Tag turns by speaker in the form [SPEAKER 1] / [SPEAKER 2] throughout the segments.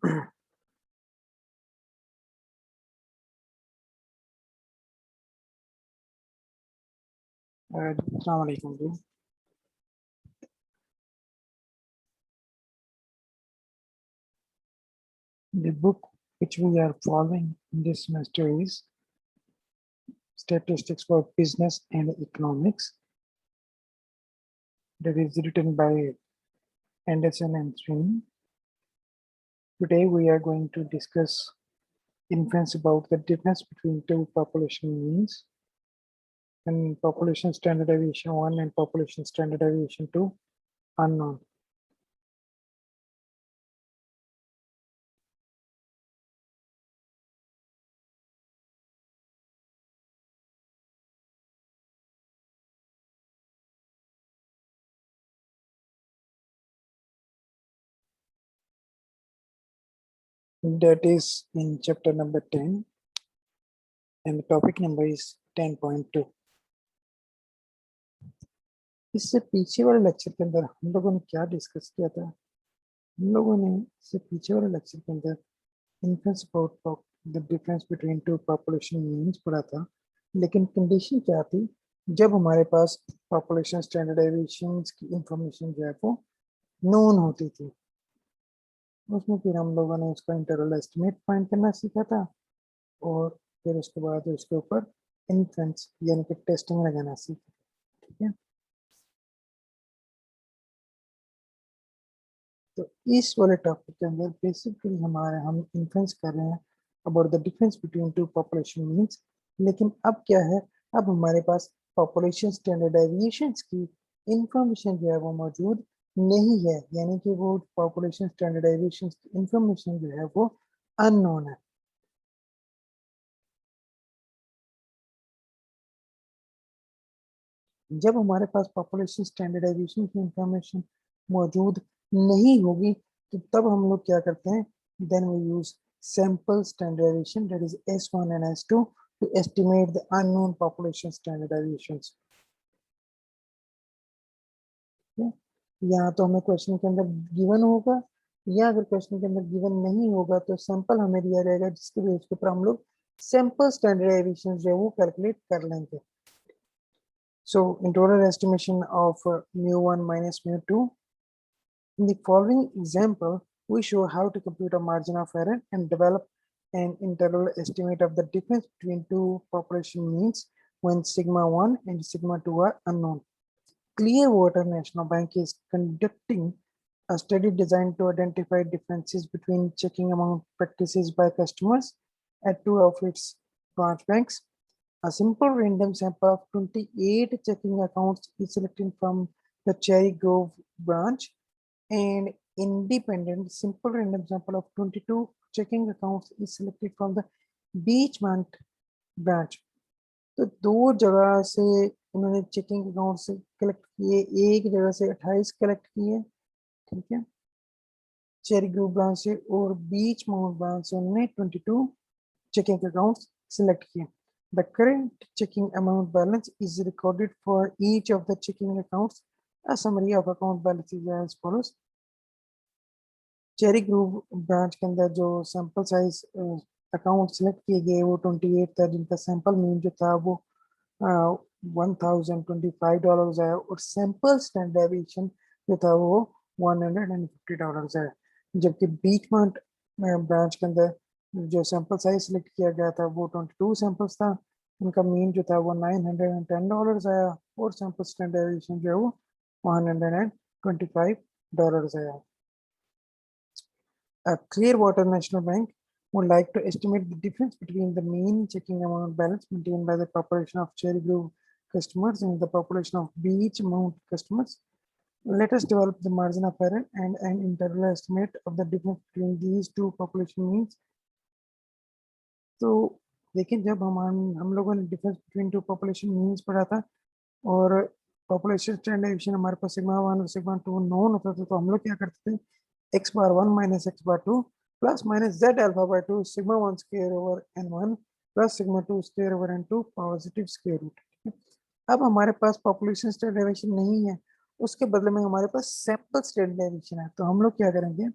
[SPEAKER 1] अस्सलाम वालेकुम जी। The book which we are following in this semester is Statistics for Business and Economics. That is written by Anderson and Sweeney. Today we are going to discuss inference about the difference between two population means and population standard deviation 1 and population standard deviation 2 unknown. That is in chapter number 10 and the topic number is 10.2. इससे पीछे वाले lecture के अंदर हम लोगों ने क्या discuss किया था? हम लोगों ने इससे पीछे वाले लेक्चर के अंदर influence about the difference between two population means पढ़ा था, लेकिन कंडीशन क्या थी? जब हमारे पास पॉपुलेशन स्टैंडर्ड डेविएशंस की इंफॉर्मेशन जो है वो नोन होती थी, उसमें फिर हम लोगों ने उसका इंटरवल एस्टिमेट फाइंड करना सीखा था और फिर उसके बाद उसके ऊपर इन्फ्लुएंस यानी कि टेस्टिंग लगाना सीखा। ठीक है, तो इस वाले टॉपिक के अंदर बेसिकली हम इन्फ्लुएंस कर रहे हैं about the difference between two population means. लेकिन अब क्या है, अब हमारे पास पॉपुलेशन स्टैंडर्ड डेविएशंस की इंफॉर्मेशन जो है वो मौजूद नहीं है, यानी कि वो पॉपुलेशन स्टैंडर्ड डेविएशंस की इंफॉर्मेशन जो है वो अननोन है। जब हमारे पास पॉपुलेशन स्टैंडर्ड डेविएशन की इंफॉर्मेशन मौजूद नहीं होगी तो तब हम लोग क्या करते हैं, then we use sample standard deviation that is S1 and S2 to estimate the unknown population standard deviations. यहाँ तो हमें क्वेश्चन के अंदर गिवन होगा, या अगर क्वेश्चन के अंदर गिवन नहीं होगा तो सैंपल हमें दिया जाएगा जिसके बेस के ऊपर हम लोग सैंपल स्टैंडर्ड डेविएशन जो है वो कैलकुलेट कर लेंगे। So in total estimation of mu1 minus mu2, in the following example, we show how to compute a margin of error and develop an interval estimate of the difference between two population means when sigma 1 and sigma 2 are unknown. Clearwater National Bank is conducting a study designed to identify differences between checking amount practices by customers at two of its branch banks. A simple random sample of 28 checking accounts is selected from the Cherry Grove branch, and independent simple random sample of 22 checking accounts is selected from the Beachmont branch. तो दो जगह से उन्होंने checking account से collect किए, एक जगह से 28 कलेक्ट किए। ठीक है, चेरी ग्रुप ब्रांच से और बीच माउंट ब्रांच से उन्होंने 22 checking accounts select किए. The current checking amount balance is recorded for each of the checking accounts. A summary of account balance is as follows. Cherry group branch के अंदर जो sample size account select किए गए वो 28 था, जिनका sample mean जो था वो $1,025 आया और सैंपल स्टैंडर्ड डेविएशन जो था वो $150 आया। जबकि बीचमार्ट ब्रांच के अंदर जो सैंपल साइज सिलेक्ट किया गया था वो 22 सैंपल्स था, उनका मीन जो था वो $910 आया और सैंपल स्टैंडर्ड डेविएशन जो है वो $125 आया। Clearwater National Bank would like to estimate the difference between the mean checking amount balance maintained by the population of Cherry Grove customers and the population of Beachmont customers. Let us develop the margin of error and an interval estimate of the difference between these two population means. तो देखिए, जब हम लोगों ने difference between two population means पढ़ा था और population standard deviation हमारे पास सिग्मा 1 और सिग्मा 2 नोन होता था, तो हम लोग क्या करते थे, x bar 1 minus x bar 2 plus minus z alpha by 2 sigma 1 square over n1 plus sigma 2 square over n2 positive square root. अब हमारे पास पॉपुलेशन स्टैंडर्ड डेविएशन नहीं है, उसके बदले में हमारे पास सैंपल स्टैंडर्ड डेविएशन है, तो हम लोग क्या करेंगे,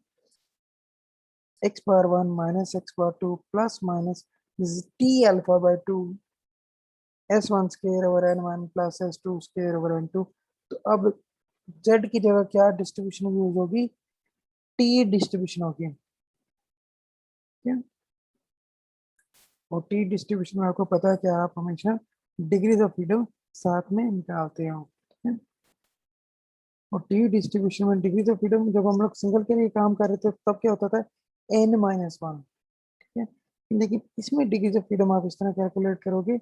[SPEAKER 1] x power 1 minus x power 2 plus minus this is t alpha by 2 s1 square over n1 plus s2 square over n2। तो अब z की जगह क्या डिस्ट्रीब्यूशन यूज होगी, t डिस्ट्रीब्यूशन होगी, ठीक है। और टी डिस्ट्रीब्यूशन में आपको पता है कि आप हमेशा डिग्रीज ऑफ फ्रीडम साथ में निकालते हो, ठीक है। और टी डिस्ट्रीब्यूशन में डिग्रीज ऑफ फ्रीडम जब हम लोग सिंगल के लिए काम कर रहे थे तब क्या होता था n-1, ठीक है। लेकिन इसमें डिग्रीज ऑफ फ्रीडम आप इस तरह कैलकुलेट करोगे,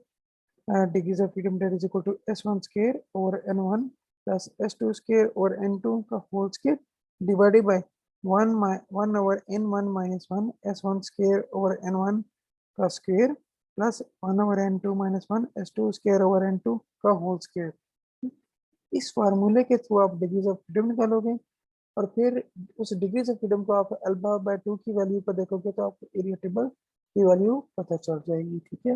[SPEAKER 1] degrees of freedom that is equal to s1 square और n1 प्लस s2 स्क्वायर और n2 का whole square divided by 1 over n1 minus 1 s1 square over n1 का square plus 1 over n2 minus 1 s2 square over n2 का whole square. इस फार्मूले के through आप degrees of freedom निकालोगे और फिर उस डिग्रीज ऑफ फ्रीडम को आप अल्फा बाय 2 की वैल्यू पर देखोगे तो आपको एरिया टेबल की वैल्यू पता चल जाएगी, ठीक है।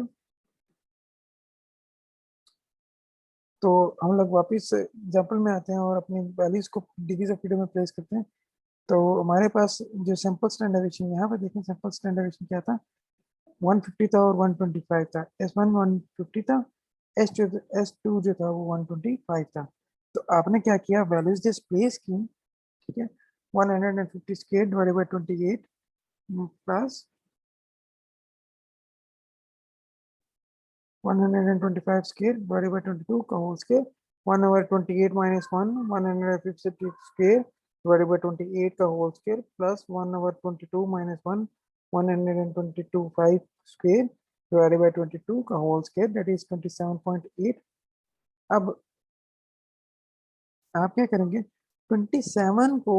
[SPEAKER 1] तो हम लोग वापस एग्जाम्पल में आते हैं और अपनी वैल्यूज को डिग्रीज ऑफ फ्रीडम में प्लेस करते हैं। तो हमारे पास जो सैंपल स्टैंडर्डेशन यहाँ पे देखें, सैंपल स्टैंडर्डेशन क्या था, 150 था और 125 था, S1 150 था, S2 जो था वो 125 था। तो आपने क्या किया, वैल्यूज जस्ट प्लेस की, ठीक है। 150 square divided by 28 plus 125 square divided by 22 का whole square 1 over 28 minus 1 150 square divided by 28 का whole square plus 1 over 22 minus 1 122 5 square divided by 22 का होल स्क्वायर दैट इज 27.8। अब आप क्या करेंगे, 27 को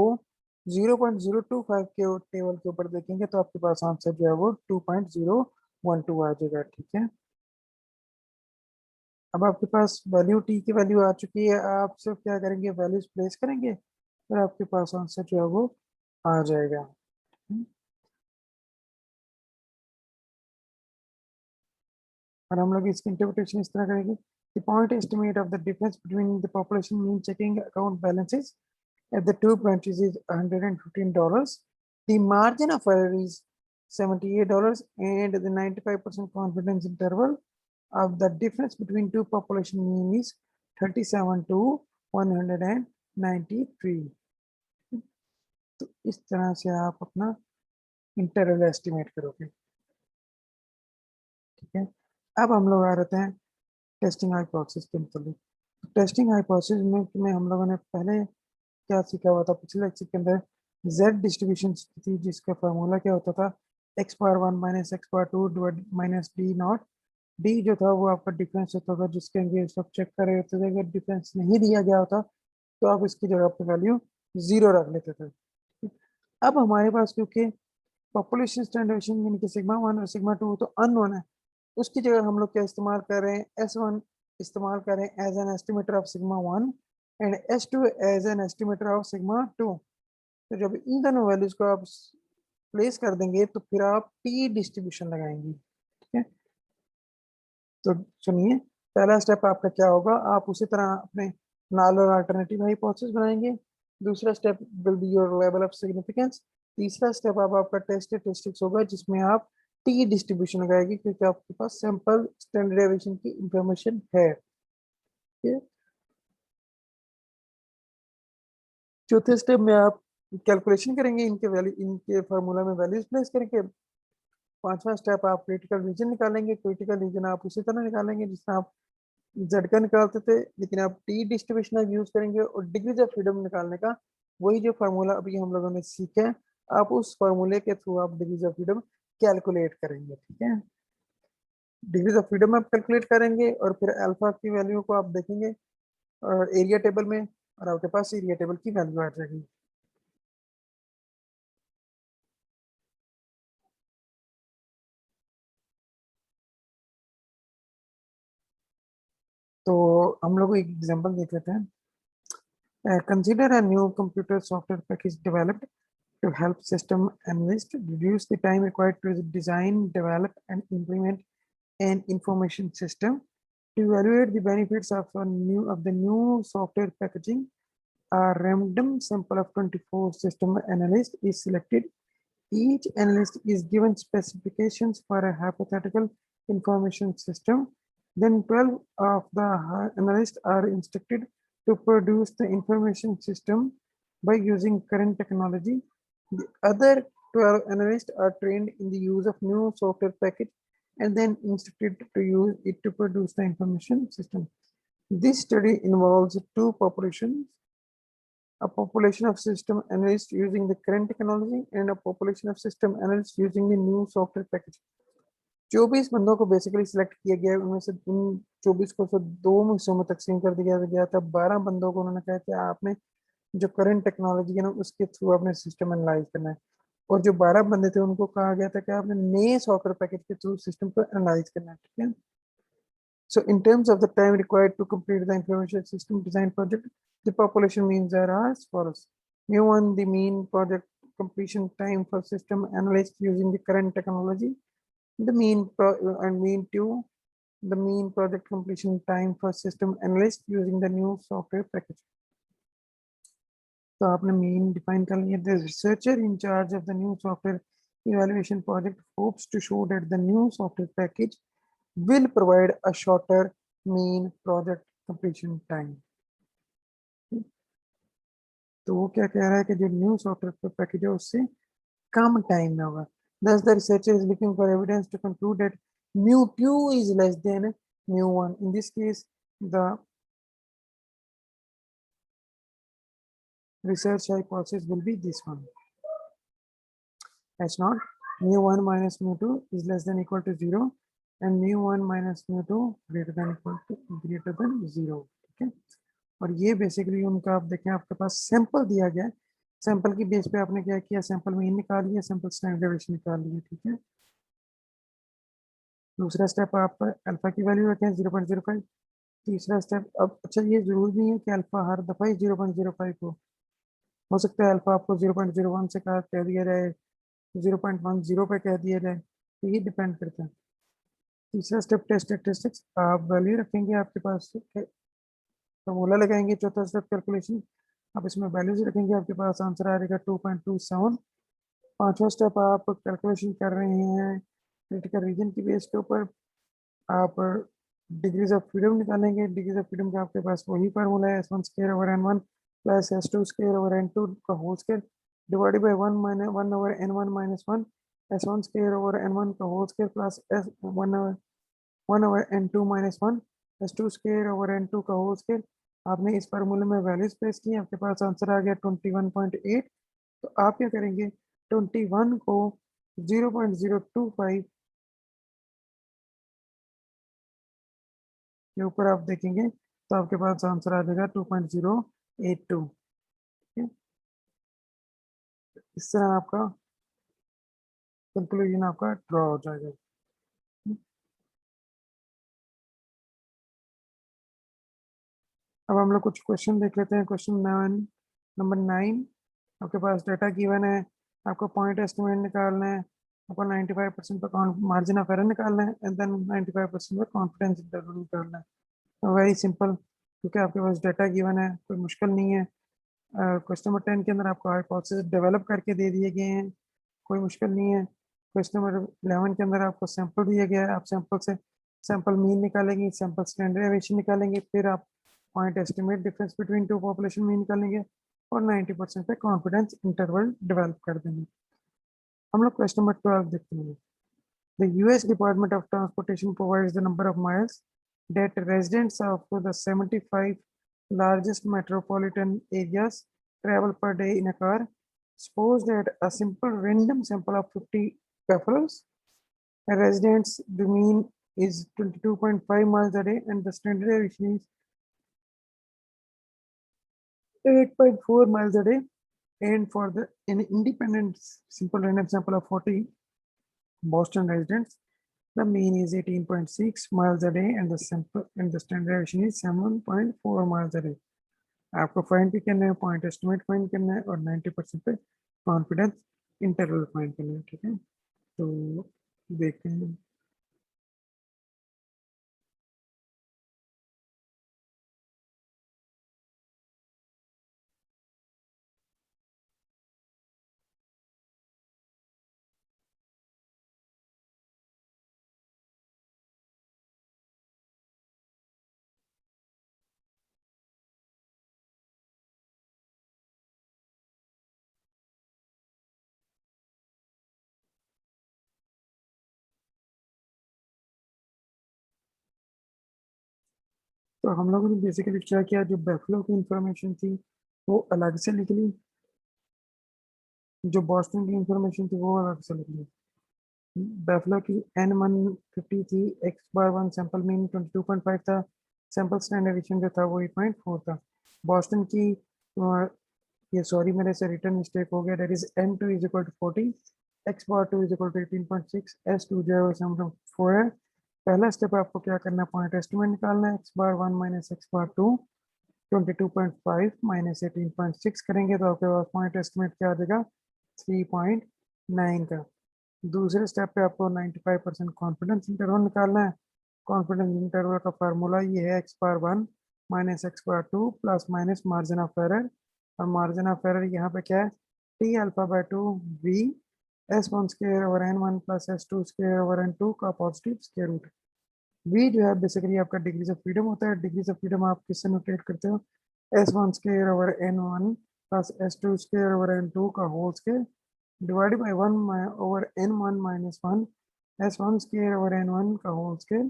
[SPEAKER 1] 0.025 के टेबल के ऊपर देखेंगे तो आपके पास आंसर जो है वो 2.012 आ जाएगा, ठीक है। अब आपके पास वैल्यू टी की वैल्यू आ चुकी है, आप सिर्फ क्या करेंगे, वैल्यूज प्लेस करेंगे और आपके पास आंसर जो है वो आ जाएगा। और हम लोग इसकी इंटरप्रिटेशन इस तरह करेंगे, the point estimate of the difference between the population mean checking account balances at the two branches is $115. The margin of error is $78 and the 95% confidence interval of the difference between two population mean is 37 to 193। तो इस तरह से आप अपना interval estimate करोगे, ठीक है। अब हम लोग आ रहे हैं टेस्टिंग हाइपोथेसिस के मतलब। टेस्टिंग हाइपोथेसिस में हम लोगों ने पहले क्या सीखा हुआ था, पिछले लेक्चर के अंदर जेड डिस्ट्रीब्यूशन थी जिसका फार्मूला क्या होता था, x power 1 minus x power 2 divide minus D not. D जो था वो आपका डिफरेंस होता था जिसके अगेंस्ट आप चेक कर रहे होते थे, अगर डिफरेंस नहीं दिया गया होता तो आप इसकी जगह पर वैल्यू 0 रख लेते थे। अब हमारे पास क्योंकि पॉपुलेशन स्टैंडर्डेशन यानी कि सिग्मा 1 और सिग्मा 2 तो अननोन है, उसकी जगह हम लोग क्या इस्तेमाल कर रहे हैं, S1 इस्तेमाल कर रहे हैं as an estimator of sigma 1 and S2 as an estimator of sigma 2। तो जब इन दोनों वैल्यूज को आप प्लेस कर देंगे तो फिर आप टी डिस्ट्रीब्यूशन लगाएंगे, ठीक है। तो सुनिए, पहला स्टेप आपका क्या होगा, आप उसी तरह अपने नाल और अल्टरनेटिव हाइपोथेसिस बनाएंगे। दूसरा step will be your level of significance. तीसरा स्टेप अब आपका टेस्ट स्टेटिस्टिक्स होगा जिसमें आप टी डिस्ट्रीब्यूशन लगाएंगे क्योंकि आपके पास सैंपल स्टैंडर्ड डेविएशन की इंफॉर्मेशन है, ठीक है। चौथे स्टेप में आप कैलकुलेशन करेंगे, इनके वैल्यू, इनके फार्मूला में वैल्यूज प्लेस करेंगे। पांचवा स्टेप आप क्रिटिकल रीजन निकालेंगे, क्रिटिकल रीजन आप उसी तरह निकालेंगे जिसमें आप जेड का निकालते थे, लेकिन आप टी डिस्ट्रीब्यूशन आप यूज करेंगे और डिग्रीज ऑफ फ्रीडम निकालने का वही जो फार्मूला अभी हम लोगों ने सीखा है, आप उस फार्मूले के थ्रू आप डिग्रीज ऑफ फ्रीडम कैलकुलेट करेंगे, ठीक है। डिग्रीज ऑफ फ्रीडम आप कैलकुलेट करेंगे और फिर अल्फा की वैल्यू को आप देखेंगे और एरिया टेबल में, और आपके पास एरिया टेबल की वैल्यू आ जाएगी। तो हम लोग एक एग्जांपल देख लेते हैं। Consider a new computer software package developed to help system analysts reduce the time required to design, develop, and implement an information system. To evaluate the benefits of the new software packaging, a random sample of 24 system analysts is selected. each analyst is given specifications for a hypothetical information system. Then 12 of the analysts are instructed to produce the information system by using current technology. The other 12 analysts are trained in the use of new software package and then instructed to use it to produce the information system. This study involves two populations, a population of system analysts using the current technology and a population of system analysts using the new software package. 24 बंदों को basically select किया गया, उनमें से उन 24 को फिर दो हिस्सों में तकसीम कर दिया गया था। 12 बंदों को उन्होंने कहा कि आपने जो करंट टेक्नोलॉजी है ना उसके थ्रू अपने सिस्टम एनालाइज करना है, और जो 12 बंदे थे उनको कहा गया था कि आपने नए सॉफ्टवेयर पैकेज के थ्रू सिस्टम को एनालाइज करना है, ठीक है। So in terms of the time required to complete the information system design project, the population means are as follows. Mu1, the mean project completion time for system analyst using the current technology. The mean 2, the mean project completion time for system analyst using the new software package. So आपने mean define कर लिया. The researcher in charge of the new software evaluation project hopes to show that the new software package will provide a shorter mean project completion time. तो वो क्या कह रहा है कि जो न्यू सॉफ्टवेयर पैकेज है उससे कम टाइम में होगा. Thus the researcher is looking for evidence to conclude that mu2 is less than mu1. In this case, the research hypothesis will be this one. H naught mu1 minus mu2 is less than equal to 0 and mu1 minus mu2 greater than equal to 0. ठीक है. और ये basically उनका आप देखें आपके पास sample दिया गया है, सैंपल की बेस पे आपने क्या किया, सैंपल मीन निकाल लिया, सैंपल स्टैंडर्ड डेविएशन निकाल लिया, ठीक है. दूसरा स्टेप आप अल्फा की वैल्यू रखें 0.05. तीसरा स्टेप, अब अच्छा ये जरूरी नहीं है कि अल्फा हर दफा ही 0.05 हो सकता है अल्फा आपको 0.01 से कह दिया जाए, 0.10 पे कह दिया जाए, तो ये डिपेंड करता है. तीसरा स्टेप टेस्ट स्टैटिस्टिक्स, आप वैल्यू रखेंगे, आपके पास फॉर्मूला लगाएंगे. चौथा स्टेप कैलकुलेशन, आप इसमें वैल्यूज रखेंगे, आपके पास आंसर आ जाएगा 2.27. पांचवा स्टेप आप कैलकुलेशन कर रहे हैं क्रिटिकल रीजन की बेस के ऊपर, आप डिग्रीज ऑफ फ्रीडम निकालेंगे. डिग्रीज ऑफ फ्रीडम का आपके पास वही फार्मूला है, S1 square over N1 plus S2 square over N2 का whole square divided by 1 over N1 minus 1 S1 square over N1 का whole square plus S1 over N2 minus 1 S2 square over N2 का whole square. आपने इस फार्मूले में values place की, आपके पास answer आ गया 21.8. तो आप क्या करेंगे, 21 को 0.025 के ऊपर आप देखेंगे तो आपके पास आंसर आ जाएगा 2.082. इस तरह आपका कंक्लूजन आपका ड्रॉ हो जाएगा. अब हम लोग कुछ क्वेश्चन देख लेते हैं. क्वेश्चन नंबर 9, आपके पास डाटा गिवन है, आपको पॉइंट एस्टिमेट निकालना है, आपको 95% पर मार्जिन ऑफ एरर निकालना है एंड देन 95% पर कॉन्फिडेंस इंटरवल निकालना है. तो वेरी सिंपल, क्योंकि आपके पास डाटा गिवन है, कोई मुश्किल नहीं है. क्वेश्चन नंबर 10 के अंदर आपको हाइपोथेसिस डेवलप करके दे दिए गए हैं, कोई मुश्किल नहीं है. क्वेश्चन नंबर 11 के अंदर आपको सैंपल दिया गया है, आप सैंपल से सैंपल मीन निकालेंगे, सैंपल स्टैंडर्ड डेविएशन निकालेंगे, फिर आप point estimate difference between two population mean निकालेंगे और 90% पे कॉन्फिडेंस इंटरवल डेवलप कर देंगे. हम लोग क्वेश्चन नंबर 12 देखते हैं. The US Department of Transportation provides the number of miles that residents of the 75 largest metropolitan areas travel per day in a car. Suppose that a simple random sample of 50 buffaloes, a residents, the mean is 22.5 miles a day and the standard deviation is 8.4 miles a day. And for an independent simple random sample of 40 Boston residents, the mean is 18.6 miles a day and the sample and the standard deviation is 7.4 miles a day. आपको find भी करना है, point estimate find करना है और 90% पे confidence interval find करना है. ठीक है, तो देखते हैं. तो हम लोगों ने बेसिकली क्या किया, जो बेफलो की इंफॉर्मेशन थी वो अलग से लिख ली, जो बॉस्टन की इंफॉर्मेशन थी वो अलग से लिख ली। बेफलो की N150 थी, एक्स बार वन सैंपल मीन 22.5 था, सैंपल स्टैंडर्ड एडिशन जो था वो 8.4 था। बॉस्टन की ये सॉरी मेरे से रिटर्न मिस्टेक हो गया, that is N2 is equal to 40, x bar 2 is equal to 18.6, S2 जो है वो 7.4 है। पहला स्टेप आपको क्या करना है, पॉइंट एस्टिमेट निकालना है, x bar 1 minus x bar 2 22.5 minus 18.6 करेंगे तो आपके पास पॉइंट एस्टिमेट क्या आ जाएगा, 3.9 का। दूसरे स्टेप पे आपको 95% कॉन्फिडेंस इंटरवल निकालना है। कॉन्फिडेंस इंटरवल का फार्मूला ये है, x bar 1 minus x bar 2 plus minus margin of error, और मार्जिन ऑफ एरर यहाँ पे क्या है, t alpha by 2 v S1 square over N1 plus S2 square over N2 का पॉजिटिव स्क्वायर रूट। वी जो है बेसिकली आपका degrees of freedom होता है। डिग्रीज ऑफ फ्रीडम आप किससे नोटेट करते हो, S1 square over N1 plus S2 square over N2 का whole square divided by 1 over N1 minus 1 S1 square over N1 का whole square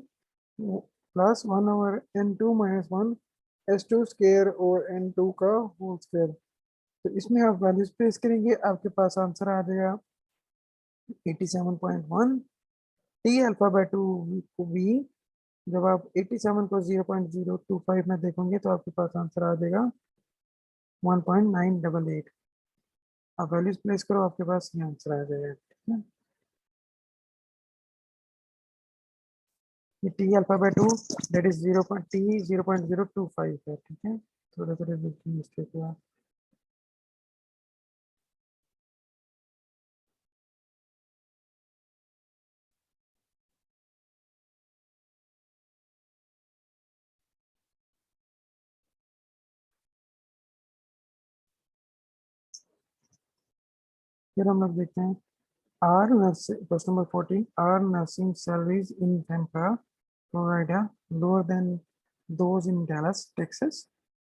[SPEAKER 1] plus 1 over N2 minus 1 S2 square over N2 का whole square. तो इसमें आप values place करेंगे, आपके पास answer आ जाएगा 87.1 T alpha by 2 we. जब आप 87 को 0.025 में देखोगे तो आपके पास आंसर आ जाएगा 1.988। आप वैल्यूज प्लेस करो, आपके पास ये आंसर आ जाएगा, ठीक है। ये T alpha by 2 that is 0.025 है, ठीक है। थोड़ा थोड़ा मिस्टेक हुआ। फिर हम लोग देखते हैं, are nursing question number 14, are nursing salaries in Tampa Florida lower than those in Dallas, Texas.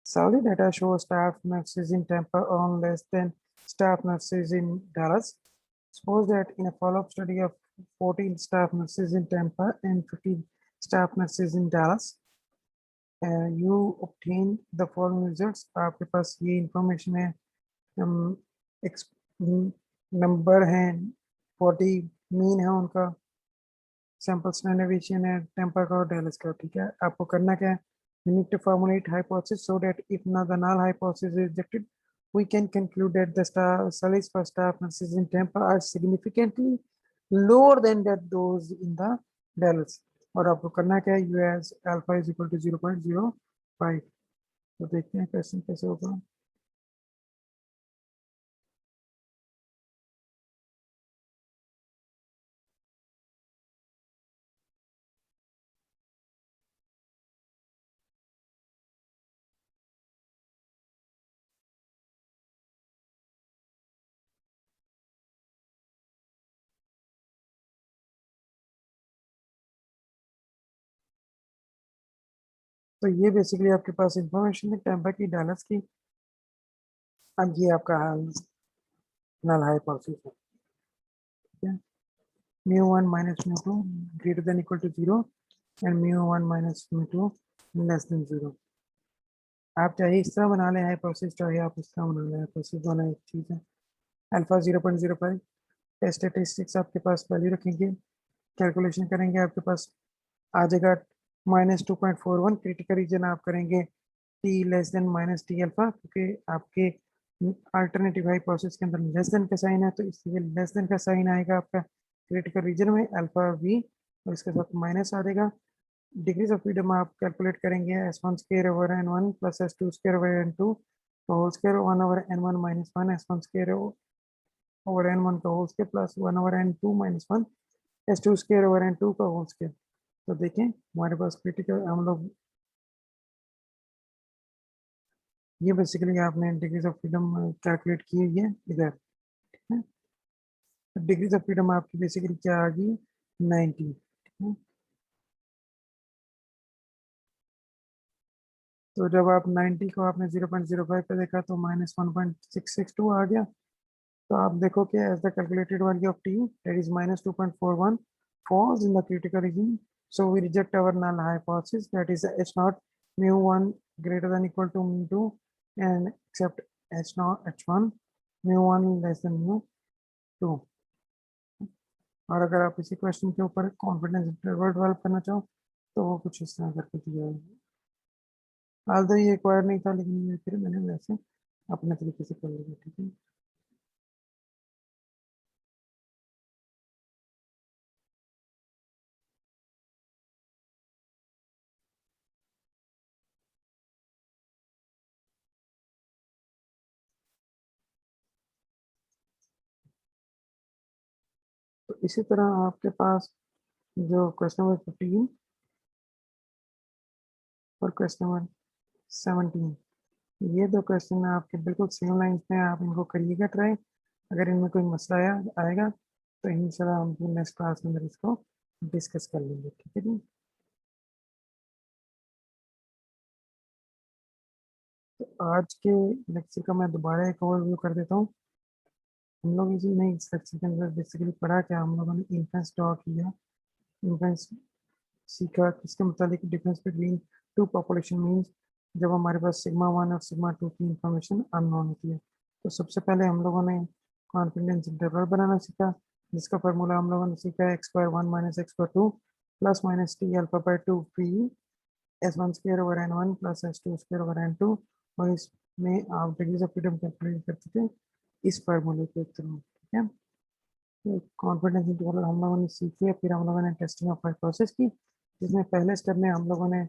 [SPEAKER 1] Salary data shows staff nurses in Tampa earn less than staff nurses in Dallas. Suppose that in a follow-up study of 14 staff nurses in Tampa and 15 staff nurses in Dallas, you obtain the following results. आपके पास ये information है, number है 40, mean है उनका, sample standard है temper का और Dallas का, ठीक है। आपको करना क्या है, you need to formulate hypothesis so that if not the null hypothesis is rejected, we can conclude that the salaries for staff nurses in Tampa are significantly lower than that those in the Dallas। और आपको करना क्या है, u as alpha is equal to 0.05। तो देखते हैं question कैसे होगा। तो ये बेसिकली आपके पास इंफॉर्मेशन है टेम्पा की, डैलस की। अब ये आपका नल हाइपोथेसिस है, ठीक है। mu1 minus mu2 greater than equal to 0 and mu1 minus mu2 less than 0। आप चाहे इस तरह बना लें हाइपोथेसिस, चाहे आप इस तरह बना लें हाइपोथेसिस, दोनों एक चीज़ है। अल्फा 0.05, टेस्ट स्टैटिस्टिक्स आपके पास वैल्यू रखेंगे, कैलकुलेशन करेंगे, आपके पास आ जाएगा -2.41। क्रिटिकल रीजन आप करेंगे T less than minus T alpha, क्योंकि आपके अल्टरनेटिव हाइपोथेसिस के अंदर लेस देन का साइन है, तो इसलिए लेस देन का साइन आएगा आपका क्रिटिकल रीजन में अल्फा वी, और इसके साथ माइनस आ जाएगा। डिग्रीज ऑफ फ्रीडम आप कैलकुलेट करेंगे, S1 square over N1 plus S2 square over N2 का whole square 1 over N1 minus 1 S1 square over N1 का whole square plus 1 over N2 minus 1 S2 square over N2 का whole square. तो देखें हमारे पास critical, हम लोग ये basically आपने डिग्रीज ऑफ फ्रीडम कैलकुलेट की हुई है इधर, ठीक है। डिग्रीज ऑफ फ्रीडम आपकी बेसिकली क्या आ गई, 90, ठीक है। तो जब आप 90 को आपने 0.05 पे देखा तो -1.662 आ गया। तो आप देखो कि as the calculated value of t that is -2.41 falls in the critical region, so we reject our null hypothesis, that is H naught mu1 greater than equal to mu2 and except h1 mu1 less than mu2। और अगर आप इसी question के ऊपर confidence interval develop करना चाहो तो वो कुछ इस तरह करके दिया है। हाल तो ये एक्वायर नहीं था, लेकिन फिर मैंने वैसे अपने तरीके से कर लिया। ठीक है, तो इसी तरह आपके पास जो क्वेश्चन नंबर 15 और क्वेश्चन नंबर 17, ये दो क्वेश्चन आपके बिल्कुल सेम लाइन में, आप इनको करिएगा ट्राई। अगर इनमें कोई मसला आएगा तो इंशाल्लाह हम नेक्स्ट क्लास में इसको डिस्कस कर लेंगे। ठीक है जी, तो आज के लेक्चर का मैं दोबारा एक ओवरव्यू कर देता हूँ। हम लोग इसी नई इस लेक्चर के अंदर बेसिकली पढ़ा क्या, हम लोगों ने इन्फ्रेंस ड्रॉ किया, इन्फ्रेंस सीखा किसके मुताबिक difference between two population means जब हमारे पास सिग्मा 1 और सिग्मा 2 की इंफॉर्मेशन अननोन होती है। तो सबसे पहले हम लोगों ने कॉन्फिडेंस इंटरवल बनाना सीखा, जिसका फार्मूला हम लोगों ने सीखा x/1 minus x/2 plus minus T alpha by 2 P s1 square over n1 plus s2 square over n2। और इसमें आप डिग्रीज ऑफ फ्रीडम कैलकुलेट करते थे इस फार्मूले के थ्रू। ठीक है, कॉन्फिडेंस इंटरवल हम लोगों ने सीखी है। फिर हम लोगों ने टेस्टिंग ऑफ हाइपोथेसिस की, जिसमें पहले स्टेप में हम लोगों ने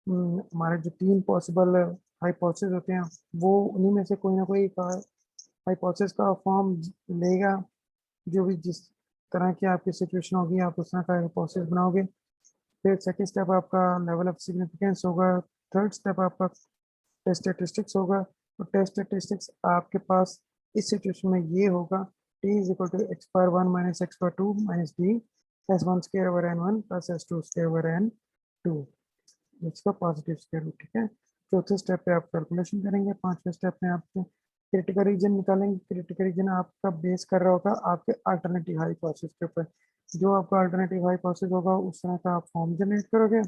[SPEAKER 1] हमारे जो 3 पॉसिबल हाइपोथेसिस होते हैं, वो उन्हीं में से कोई ना कोई हाइपोथेसिस का फॉर्म लेगा। जो भी जिस तरह की आपकी सिचुएशन होगी आप उस तरह का हाइपोथेसिस बनाओगे। फिर सेकंड स्टेप आपका लेवल ऑफ सिग्निफिकेंस होगा। थर्ड स्टेप आपका टेस्ट स्टैटिस्टिक्स होगा। तो टेस्ट स्टैटिस्टिक्स आपके पास इस सिचुएशन में ये होगा, t is equal to x power 1 minus x power 2 minus d s1 square over n1 plus s2 square over n2, इसका पॉजिटिव स्क्वायर रूट। ठीक है, चौथे स्टेप पे आप कैलकुलेशन करेंगे। पांचवें स्टेप में आप क्रिटिकल रीजन निकालेंगे। क्रिटिकल रीजन आपका बेस कर रहा होगा आपके अल्टरनेटिव हाइपोथेसिस के ऊपर। जो आपका अल्टरनेटिव हाइपोथेसिस होगा उस तरह का आप फॉर्म जनरेट करोगे,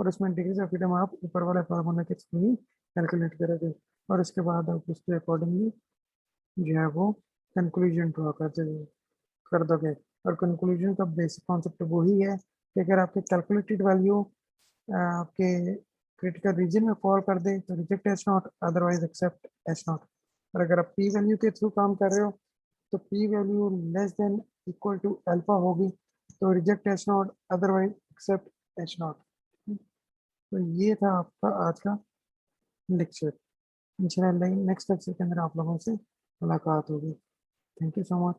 [SPEAKER 1] और उसमें डिग्रीज ऑफ फ्रीडम आप ऊपर वाले फार्मूला के थ्रू ही कैलकुलेट करोगे। और उसके बाद आप उसके अकॉर्डिंगली जो है वो कंक्लूजन ड्रॉ कर दोगे। और कंक्लूजन का बेसिक कॉन्सेप्ट वही है कि अगर आपके कैलकुलेटेड वैल्यू आपके क्रिटिकल रीजन में फॉल कर दे तो reject H naught, otherwise accept H naught. और अगर आप पी वैल्यू के थ्रू काम कर रहे हो तो p value less than equal to alpha होगी तो reject H naught, otherwise accept H naught. तो ये था आपका आज का लेक्चर। इंशाल्लाह नेक्स्ट लेक्चर के अंदर आप लोगों से मुलाकात होगी। Thank you so much.